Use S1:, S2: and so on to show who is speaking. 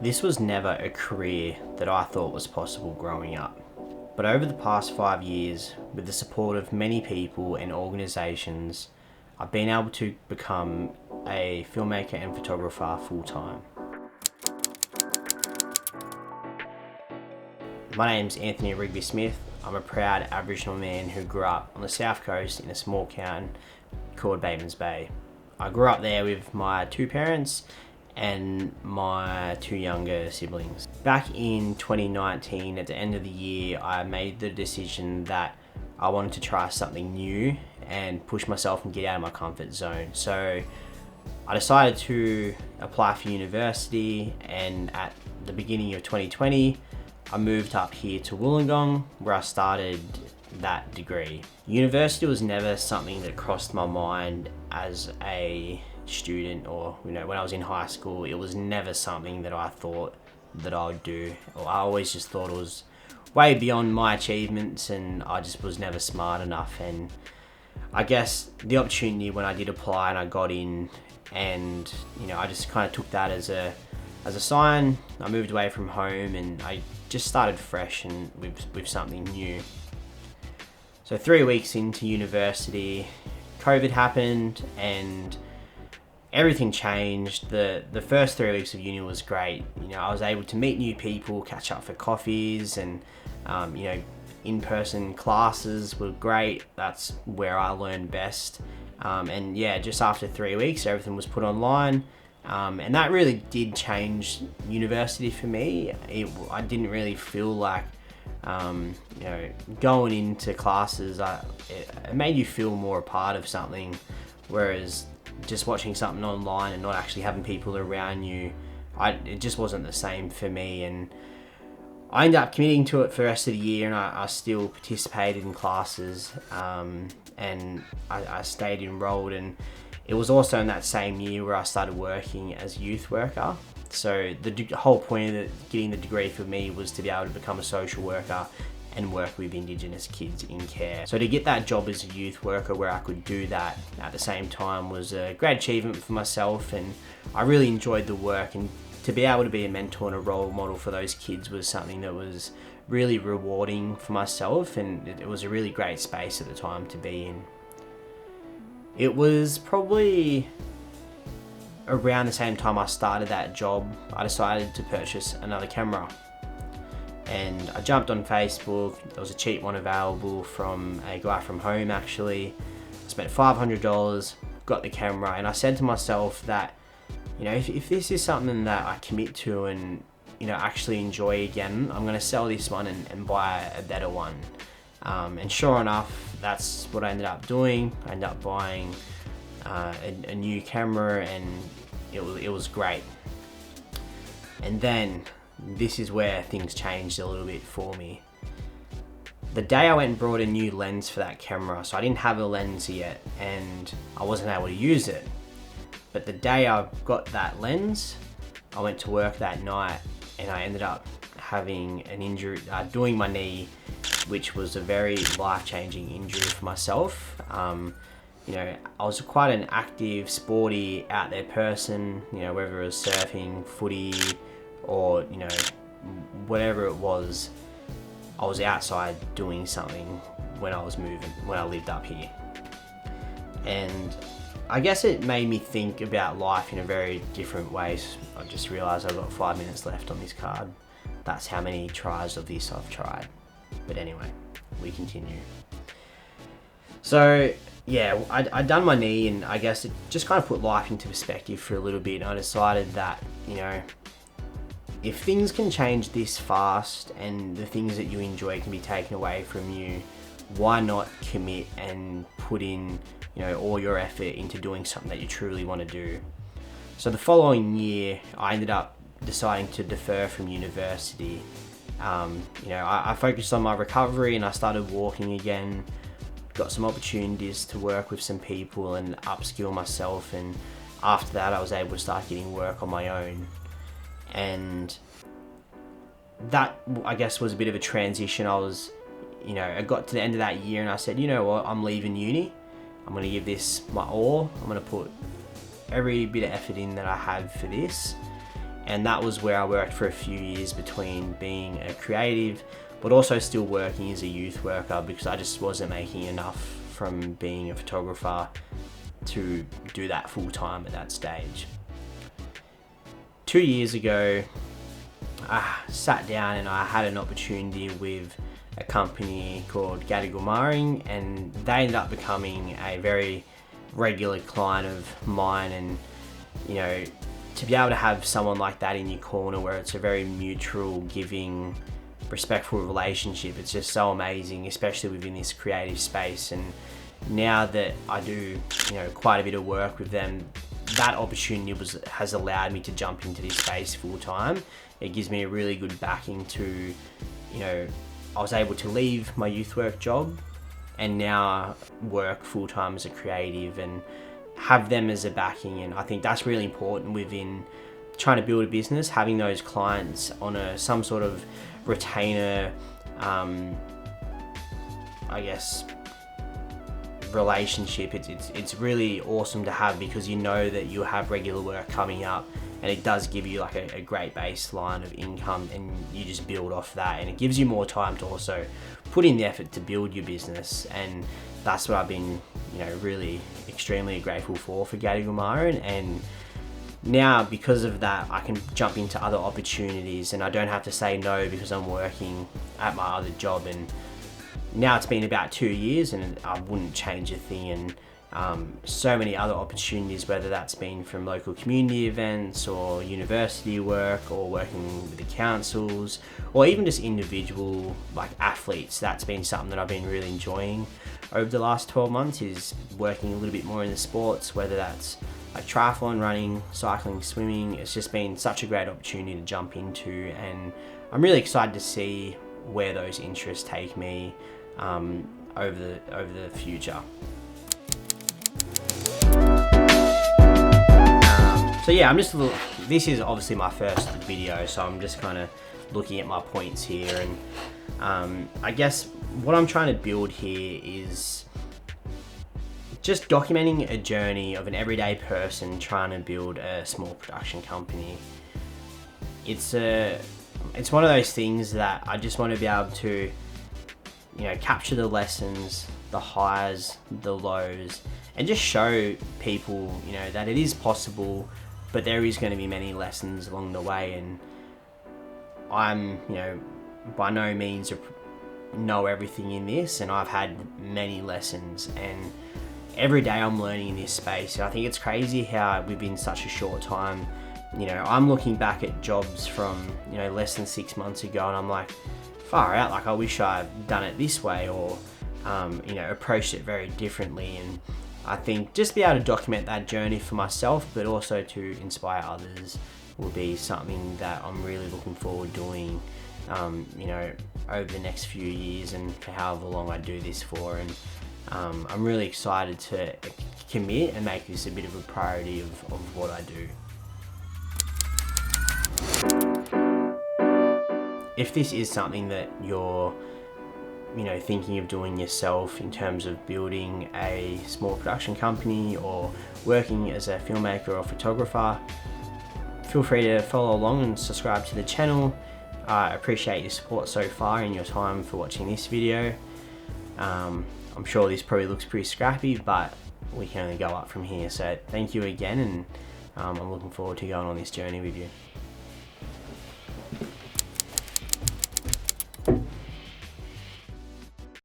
S1: This was never a career that I thought was possible growing up. But over the past 5 years, with the support of many people and organisations, I've been able to become a filmmaker and photographer full time. My name's Anthony Rigby Smith. I'm a proud Aboriginal man who grew up on the south coast in a small town called Batemans Bay. I grew up there with my two parents and my two younger siblings. Back in 2019, at the end of the year, I made the decision that I wanted to try something new and push myself and get out of my comfort zone. So I decided to apply for university, and at the beginning of 2020, I moved up here to Wollongong, where I started that degree. University was never something that crossed my mind as a student, or when I was in high school. It was never something that I thought that I would do. I always just thought it was way beyond my achievements, and I just was never smart enough. And I guess the opportunity when I did apply and I got in, and I just kind of took that as a sign. I moved away from home and I just started fresh and with something new. So 3 weeks into university, COVID happened and everything changed. The first 3 weeks of uni was great. I was able to meet new people, catch up for coffees, and in-person classes were great. That's where I learned best. And just after 3 weeks, everything was put online. And that really did change university for me. I didn't really feel like, going into classes, it made you feel more a part of something, whereas just watching something online and not actually having people around you, it just wasn't the same for me. And I ended up committing to it for the rest of the year, and I still participated in classes, and I stayed enrolled. And it was also in that same year where I started working as a youth worker. So the whole point of getting the degree for me was to be able to become a social worker and work with Indigenous kids in care. So to get that job as a youth worker where I could do that at the same time was a great achievement for myself, and I really enjoyed the work. And to be able to be a mentor and a role model for those kids was something that was really rewarding for myself, and it was a really great space at the time to be in. It was probably around the same time I started that job, I decided to purchase another camera. And I jumped on Facebook. There was a cheap one available from a guy from home actually. I spent $500, got the camera, and I said to myself that, if this is something that I commit to and, actually enjoy again, I'm gonna sell this one and buy a better one. And sure enough, that's what I ended up doing. I ended up buying a new camera, and it was great. And then this is where things changed a little bit for me. The day I went and brought a new lens for that camera, so I didn't have a lens yet and I wasn't able to use it. But the day I got that lens, I went to work that night and I ended up having an injury, doing my knee, which was a very life-changing injury for myself. I was quite an active, sporty, out there person, whether it was surfing, footy, or, whatever it was, I was outside doing something when I was moving, when I lived up here. And I guess it made me think about life in a very different way. I just realised I've got 5 minutes left on this card. That's how many tries of this I've tried. But anyway, we continue. So I'd done my knee, and I guess it just kind of put life into perspective for a little bit. And I decided that, if things can change this fast and the things that you enjoy can be taken away from you, why not commit and put in, all your effort into doing something that you truly want to do? So the following year, I ended up deciding to defer from university. I focused on my recovery and I started walking again, got some opportunities to work with some people and upskill myself. And after that, I was able to start getting work on my own. And that, I guess, was a bit of a transition. I got to the end of that year and I said, what, I'm leaving uni. I'm going to give this my all. I'm going to put every bit of effort in that I have for this. And that was where I worked for a few years between being a creative but also still working as a youth worker, because I just wasn't making enough from being a photographer to do that full time at that stage. 2 years ago, I sat down and I had an opportunity with a company called Gadigal, and they ended up becoming a very regular client of mine. And you know, to be able to have someone like that in your corner, where it's a very mutual, giving, respectful relationship, it's just so amazing, especially within this creative space. And now that I do, you know, quite a bit of work with them, that opportunity has allowed me to jump into this space full time. It gives me a really good backing to, you know, I was able to leave my youth work job and now work full time as a creative and have them as a backing. And I think that's really important within trying to build a business, having those clients on some sort of retainer, I guess, relationship. It's really awesome to have, because you know that you have regular work coming up, and it does give you like a great baseline of income, and you just build off that, and it gives you more time to also put in the effort to build your business. And that's what I've been, you know, really extremely grateful for Gadigal. And now, because of that, I can jump into other opportunities and I don't have to say no because I'm working at my other job. And now it's been about 2 years and I wouldn't change a thing. And so many other opportunities, whether that's been from local community events or university work or working with the councils or even just individual like athletes. That's been something that I've been really enjoying over the last 12 months, is working a little bit more in the sports, whether that's like triathlon, running, cycling, swimming. It's just been such a great opportunity to jump into, and I'm really excited to see where those interests take me over the future. So yeah, this is obviously my first video, so I'm just kind of looking at my points here, and I guess what I'm trying to build here is just documenting a journey of an everyday person trying to build a small production company. It's one of those things that I just want to be able to, you know, capture the lessons, the highs, the lows, and just show people, you know, that it is possible, but there is going to be many lessons along the way. And I'm, you know, by no means know everything in this, and I've had many lessons, and every day I'm learning in this space. And I think it's crazy how within such a short time, you know, I'm looking back at jobs from, you know, less than 6 months ago, and I'm like, far out, like I wish I'd done it this way, or you know, approached it very differently. And I think just be able to document that journey for myself, but also to inspire others, will be something that I'm really looking forward doing, you know, over the next few years and for however long I do this for. And I'm really excited to commit and make this a bit of a priority of what I do. If this is something that you're, you know, thinking of doing yourself in terms of building a small production company or working as a filmmaker or photographer, feel free to follow along and subscribe to the channel. I appreciate your support so far and your time for watching this video. I'm sure this probably looks pretty scrappy, but we can only go up from here. So thank you again, and I'm looking forward to going on this journey with you.